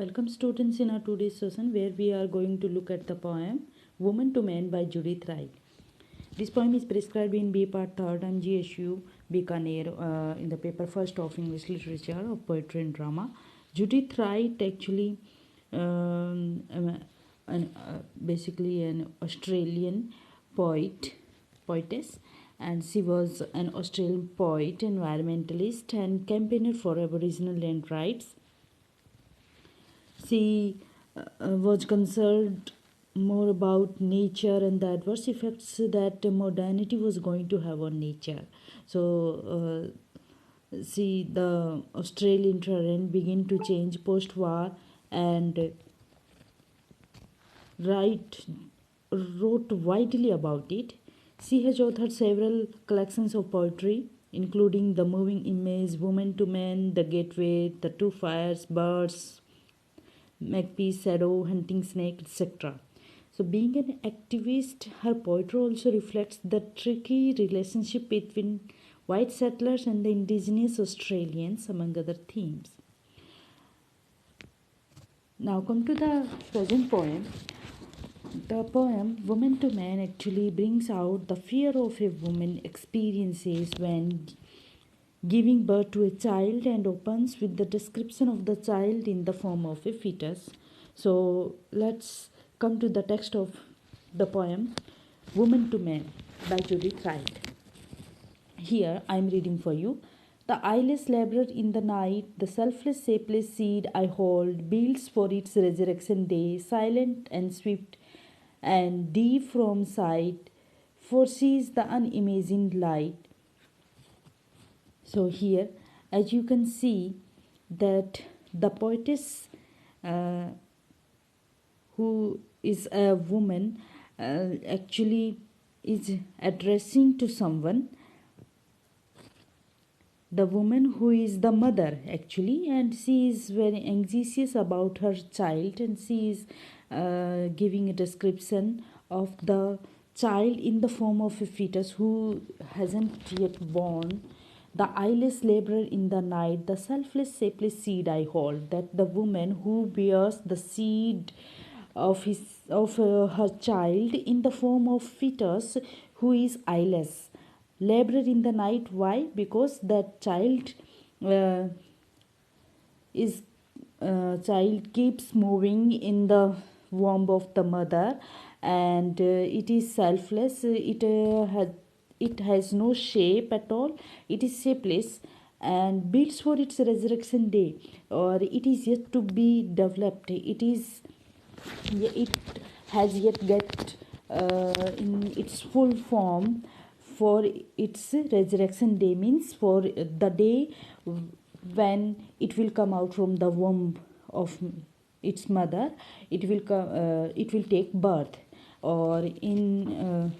Welcome students in our today's session where we are going to look at the poem Woman to Man by Judith Wright. This poem is prescribed in B Part 3rd and GSU Bikaner in the paper first of English Literature of Poetry and Drama. Judith Wright actually basically an Australian poetess, and she was an Australian poet, environmentalist and campaigner for Aboriginal land rights. She was concerned more about nature and the adverse effects that modernity was going to have on nature. So, the Australian terrain began to change post-war, and Wright wrote widely about it. She has authored several collections of poetry, including The Moving Image, Woman to Man, The Gateway, The Two Fires, Birds, Magpie, Shadow, Hunting Snake, etc. So, being an activist, her poetry also reflects the tricky relationship between white settlers and the indigenous Australians, among other themes. Now, come to the present poem. The poem Woman to Man actually brings out the fear of a woman experiences when giving birth to a child, and opens with the description of the child in the form of a fetus. So let's come to the text of the poem Woman to Man by Judith Wright. Here I am reading for you. The eyeless laborer in the night, the selfless, shapeless seed I hold, builds for its resurrection day, silent and swift and deep from sight, foresees the unimagined light. So here, as you can see, that the poetess who is a woman actually is addressing to someone, the woman who is the mother actually, and she is very anxious about her child, and she is giving a description of the child in the form of a fetus who hasn't yet born. The eyeless laborer in the night, the selfless, shapeless seed I hold. That the woman who bears the seed of her child in the form of fetus who is eyeless. Laborer in the night. Why? Because that child child keeps moving in the womb of the mother, and it is selfless. It has no shape at all. It is shapeless and builds for its resurrection day, or it is yet to be developed. It has yet get in its full form for its resurrection day, means for the day when it will come out from the womb of its mother. It will take birth, or in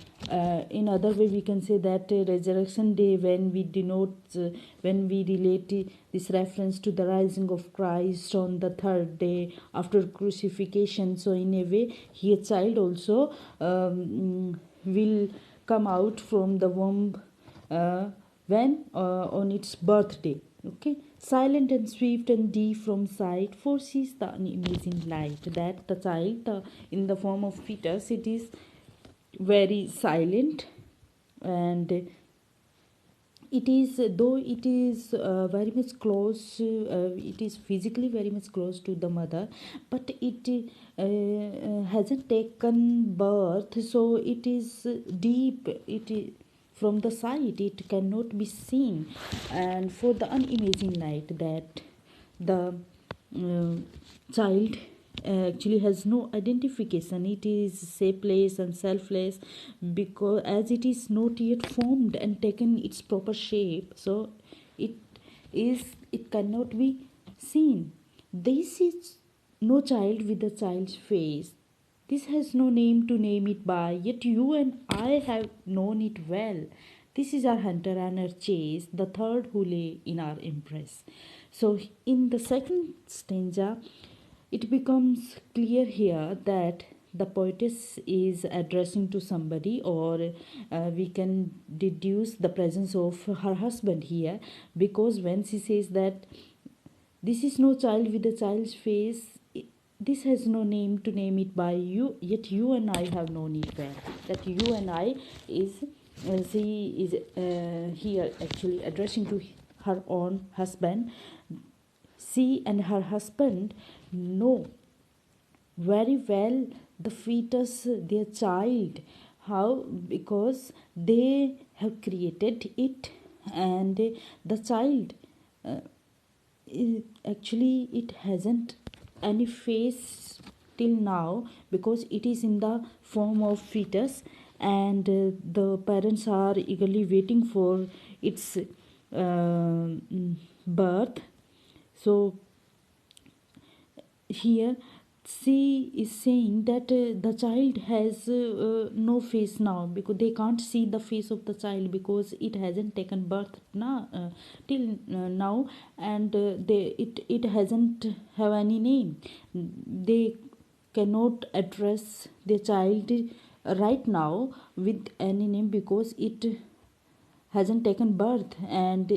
other way we can say that resurrection day, when we denote when we relate this reference to the rising of Christ on the third day after crucifixion. So in a way here child also will come out from the womb when on its birthday. Okay, silent and swift and deep from sight, foresees the unimaging light. That the child in the form of fetus, it is very silent, and it is, though it is very much close, it is physically very much close to the mother, but it hasn't taken birth, so it is deep. It is from the sight, it cannot be seen, and for the unimaging light, that the child actually has no identification. It is shapeless and selfless, because as it is not yet formed and taken its proper shape, so it cannot be seen. This is no child with a child's face. This has no name to name it by, yet you and I have known it well. This is our hunter and our chase, the third who lay in our embrace. So in the second stanza, it becomes clear here that the poetess is addressing to somebody, or we can deduce the presence of her husband here, because when she says that this is no child with a child's face, this has no name to name it by you, yet you and I have known it well. That you and I is, she is here actually addressing to her own husband. She and her husband know very well the fetus, their child. How? Because they have created it, and the child, uh, actually it hasn't any face till now, because it is in the form of fetus, and the parents are eagerly waiting for its birth. So here she is saying that the child has no face now, because they can't see the face of the child because it hasn't taken birth now, till now, and it hasn't have any name. They cannot address their child right now with any name because it hasn't taken birth, and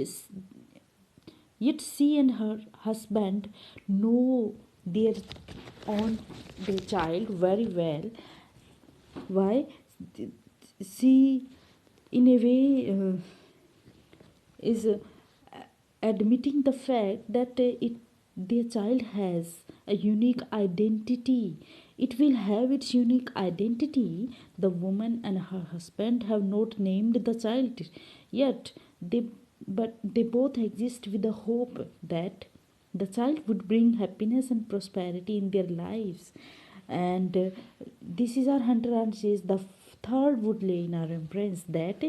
yet she and her husband know their own their child very well. Why? She, in a way, is admitting the fact that their child has a unique identity. It will have its unique identity. The woman and her husband have not named the child yet. They both exist with the hope that the child would bring happiness and prosperity in their lives. And this is our hunter, and says the third would lay in our embrace, that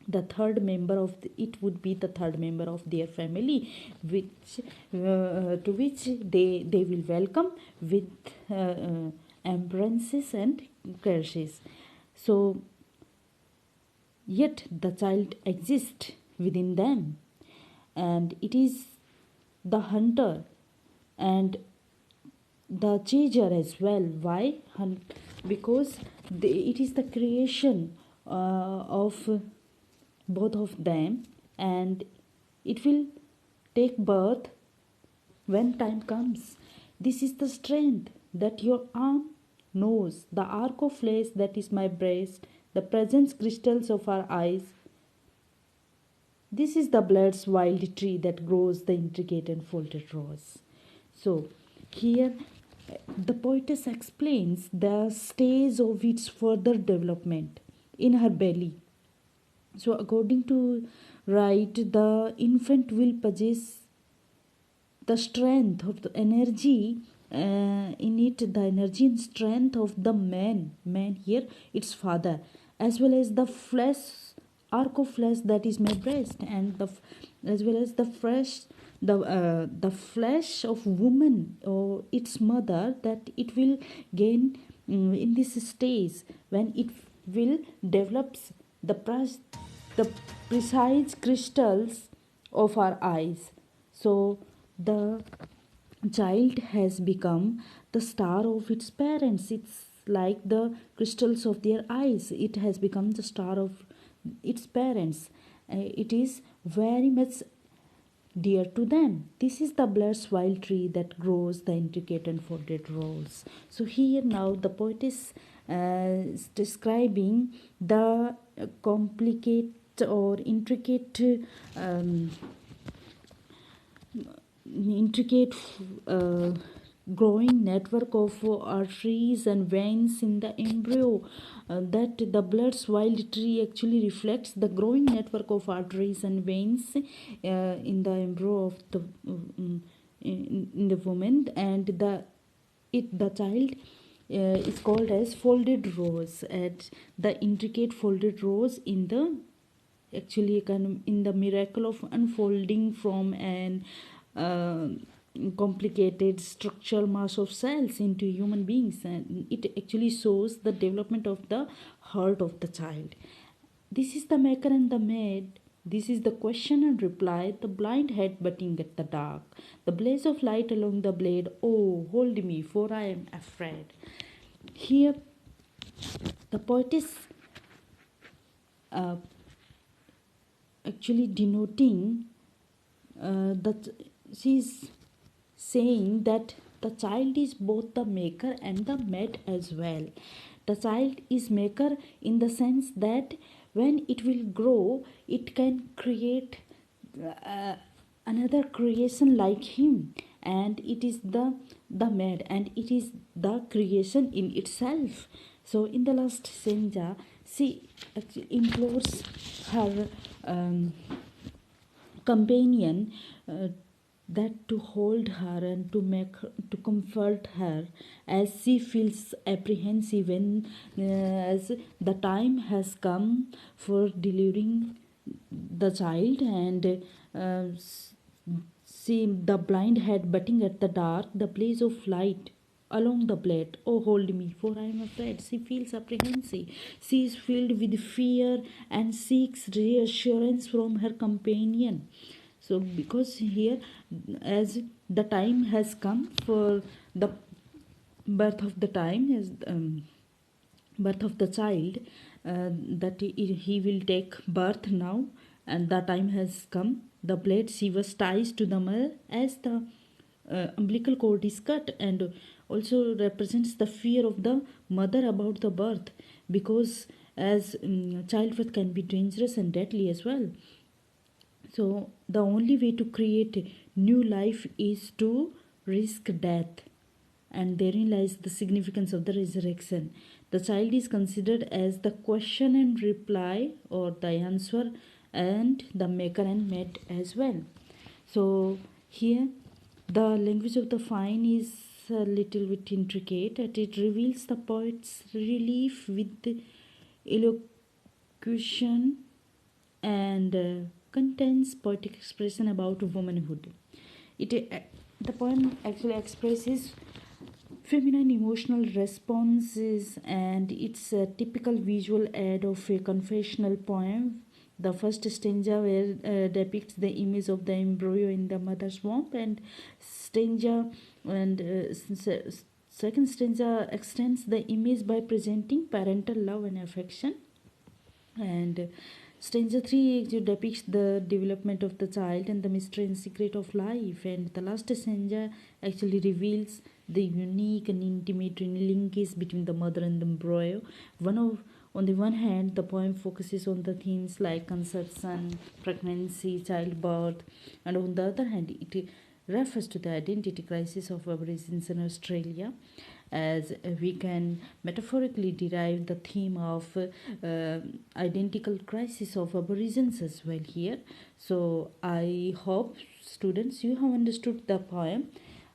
the third member of it would be the third member of their family, which to which they will welcome with embraces and caresses. So yet the child exists within them, and it is the hunter and the chaser as well. Why? Because it is the creation of both of them, and it will take birth when time comes. This is the strength that your arm knows, the arc of flesh that is my breast, the presence crystals of our eyes. This is the blood's wild tree that grows the intricate and folded rose. So here the poetess explains the stage of its further development in her belly. So according to Wright, the infant will possess the strength of the energy in it, the energy and strength of the man here, its father, as well as the flesh, arc of flesh that is my breast, and as well as the flesh of woman or its mother, that it will gain in this stage when it will develops the precise crystals of our eyes. So the child has become the star of its parents. It's like the crystals of their eyes. It has become the star of its parents. It is very much dear to them. This is the blessed wild tree that grows the intricate and folded rose. So here now the poet is describing the complicated or intricate growing network of arteries and veins in the embryo. That the blood's wild tree actually reflects the growing network of arteries and veins in the embryo of the in the woman, and the child is called as folded rose, and the intricate folded rose in the actually in the miracle of unfolding from an complicated structural mass of cells into human beings, and it actually shows the development of the heart of the child. This is the maker and the made. This is the question and reply, the blind head butting at the dark, the blaze of light along the blade. Oh, hold me, for I am afraid. Here, the poetess actually denoting that she is saying that the child is both the maker and the made as well. The child is maker in the sense that when it will grow, it can create uh, another creation like him, and it is the made, and it is the creation in itself. So in the last senja, she actually implores her companion that to hold her and to comfort her as she feels apprehensive when as the time has come for delivering the child, and see the blind head butting at the dark, the blaze of light along the blade. Oh, hold me, for I am afraid. She feels apprehensive. She is filled with fear and seeks reassurance from her companion. So, because here, as the time has come for the birth of the time, as birth of the child, that he will take birth now, and the time has come. The blade Shiva ties to the mother as the umbilical cord is cut, and also represents the fear of the mother about the birth, because as childbirth can be dangerous and deadly as well. So the only way to create new life is to risk death, and therein lies the significance of the resurrection. The child is considered as the question and reply, or the answer, and the maker and made as well. So here the language of the fine is a little bit intricate, and it reveals the poet's relief with the elocution, and contains poetic expression about womanhood. The poem actually expresses feminine emotional responses, and it's a typical visual aid of a confessional poem. The first stanza where depicts the image of the embryo in the mother's womb, and stanza and second stanza extends the image by presenting parental love and affection, and stanza 3 depicts the development of the child and the mystery and secret of life, and the last stanza actually reveals the unique and intimate linkage between the mother and the embryo. On the one hand, the poem focuses on the themes like conception, pregnancy, childbirth, and on the other hand, it refers to the identity crisis of Aborigines in Australia, as we can metaphorically derive the theme of identical crisis of Aborigines as well here. So I hope, students, you have understood the poem,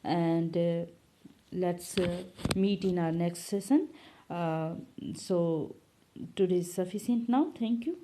and let's meet in our next session. So today is sufficient now. Thank you.